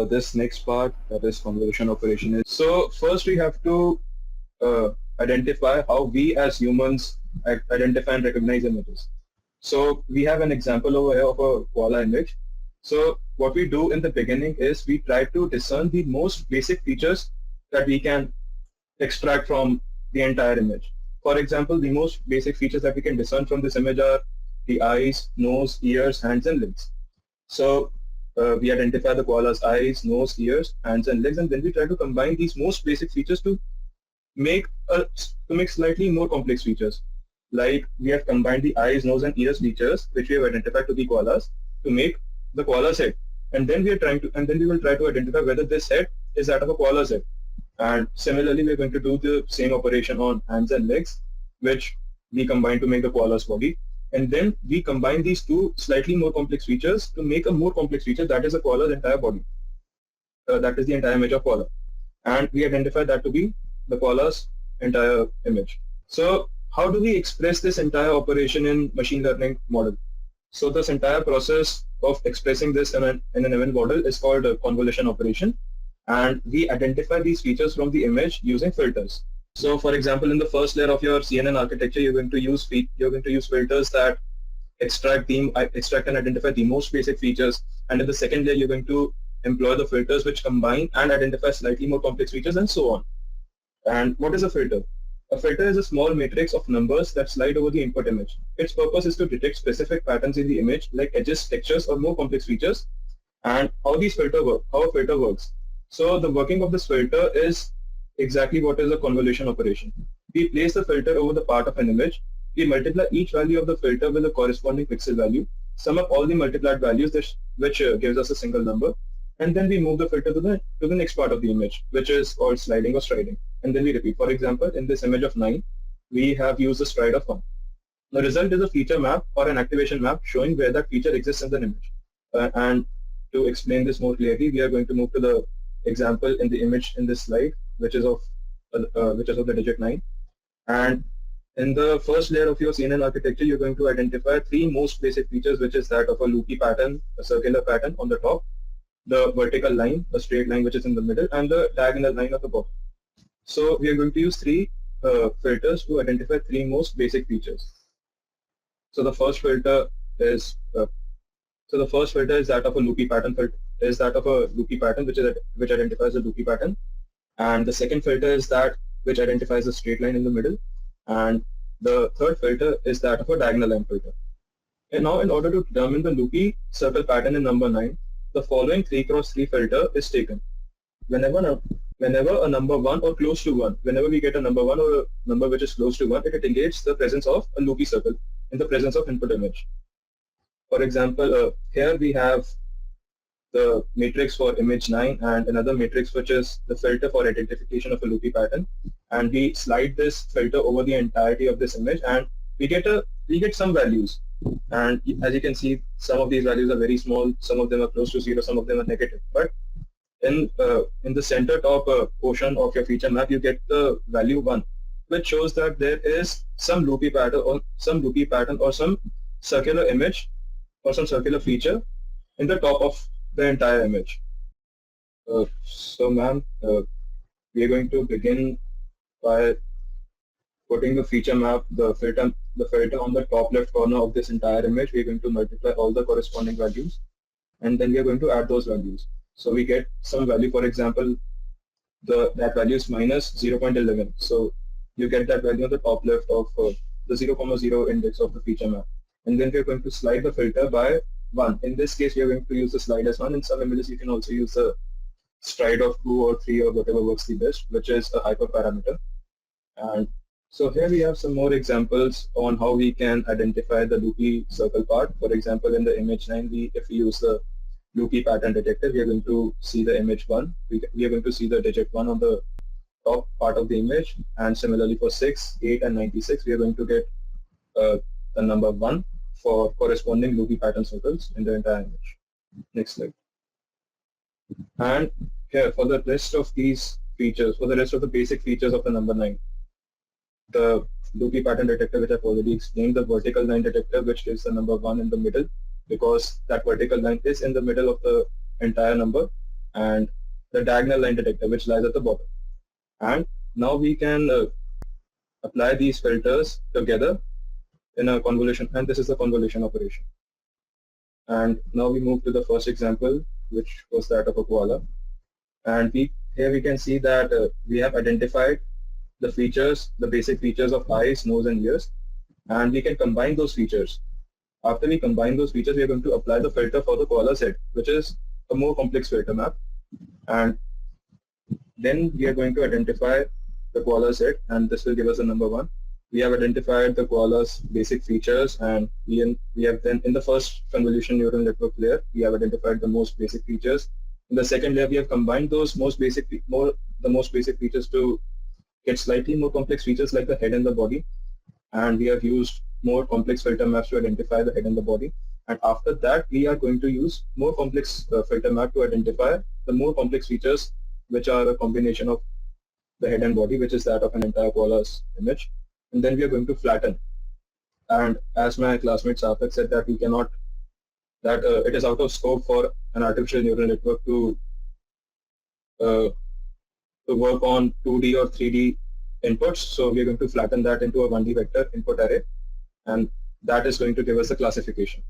this next part, that is convolution operation, is so first we have to uh, identify how we as humans identify and recognize images. So we have an example over here of a koala image. So what we do in the beginning is we try to discern the most basic features that we can extract from the entire image. For example, the most basic features that we can discern from this image are the eyes, nose, ears, hands, and legs. So we identify the koala's eyes, nose, ears, hands, and legs, and then we try to combine these most basic features to make slightly more complex features. Like we have combined the eyes, nose, and ears features, which we have identified to the koalas, to make the koala's head. And then we will try to identify whether this head is that of a koala's head. And similarly, we're going to do the same operation on hands and legs, which we combine to make the koala's body. And then we combine these two slightly more complex features to make a more complex feature that is a koala's entire body. That is the entire image of koala. And we identify that to be the koala's entire image. So how do we express this entire operation in machine learning model? So this entire process of expressing this in an ML model is called a convolution operation. And we identify these features from the image using filters. So for example, in the first layer of your CNN architecture, you're going to use filters that extract and identify the most basic features. And in the second layer, you're going to employ the filters which combine and identify slightly more complex features, and so on. And what is a filter? A filter is a small matrix of numbers that slide over the input image. Its purpose is to detect specific patterns in the image, like edges, textures, or more complex features. And how a filter works. So the working of this filter is exactly what is a convolution operation. We place the filter over the part of an image. We multiply each value of the filter with a corresponding pixel value, sum up all the multiplied values, which gives us a single number, and then we move the filter to the next part of the image, which is called sliding or striding. And then we repeat. For example, in this image of 9, we have used a stride of 1. The result is a feature map or an activation map showing where that feature exists in the image. And to explain this more clearly, we are going to move to the example in the image in this slide, which is of the digit 9. And in the first layer of your CNN architecture, you're going to identify 3 most basic features, which is that of a loopy pattern, a circular pattern on the top, the vertical line, a straight line which is in the middle, and the diagonal line at the bottom. So we are going to use 3 filters to identify 3 most basic features. So the first filter is that of a loopy pattern which identifies a loopy pattern, and the second filter is that which identifies a straight line in the middle, and the third filter is that of a diagonal line filter. And now, in order to determine the loopy circle pattern in number 9, the following 3x3 filter is taken. Whenever a number 1 or close to 1, whenever we get a number 1 or a number which is close to 1, it indicates the presence of a loopy circle in the presence of input image. For example, here we have the matrix for image 9 and another matrix which is the filter for identification of a loopy pattern, and we slide this filter over the entirety of this image, and we get some values. And as you can see, some of these values are very small, some of them are close to 0, some of them are negative. But in the center top portion of your feature map, you get the value 1, which shows that there is some loopy pattern or some circular image or some circular feature in the top of the entire image. So ma'am, we are going to begin by putting the feature map, the filter on the top left corner of this entire image. We are going to multiply all the corresponding values, and then we are going to add those values. So we get some value. For example, that value is minus 0.11. So you get that value on the top left of the 0,0 index of the feature map. And then we're going to slide the filter by 1. In this case, we are going to use the slide as 1. In some images, you can also use the stride of 2 or 3 or whatever works the best, which is a hyperparameter. And so here we have some more examples on how we can identify the loopy circle part. For example, in the image 9, if we use the loopy pattern detector, we are going to see the image 1. We are going to see the digit 1 on the top part of the image, and similarly for 6, 8, and 96, we are going to get the number 1 for corresponding loopy pattern circles in the entire image. Next slide. And here, for the rest of these features, for the rest of the basic features of the number 9, the loopy pattern detector, which I've already explained, the vertical line detector, which gives the number 1 in the middle, because that vertical line is in the middle of the entire number, and the diagonal line detector, which lies at the bottom. And now we can apply these filters together in a convolution, and this is the convolution operation. And now we move to the first example, which was that of a koala. And here we can see that we have identified the features, the basic features of eyes, nose, and ears, and we can combine those features. After we combine those features, we are going to apply the filter for the koala's head, which is a more complex filter map. And then we are going to identify the koala's head, and this will give us a number 1. We have identified the koala's basic features, and we have then in the first convolution neural network layer, we have identified the most basic features. In the second layer, we have combined those most basic features to get slightly more complex features like the head and the body, and we have used more complex filter maps to identify the head and the body. And after that, we are going to use more complex filter map to identify the more complex features, which are a combination of the head and body, which is that of an entire koala's image. And then we are going to flatten. And as my classmate Sarthak said, that we cannot, that it is out of scope for an artificial neural network to work on 2D or 3D inputs. So we are going to flatten that into a 1D vector input array, and that is going to give us a classification.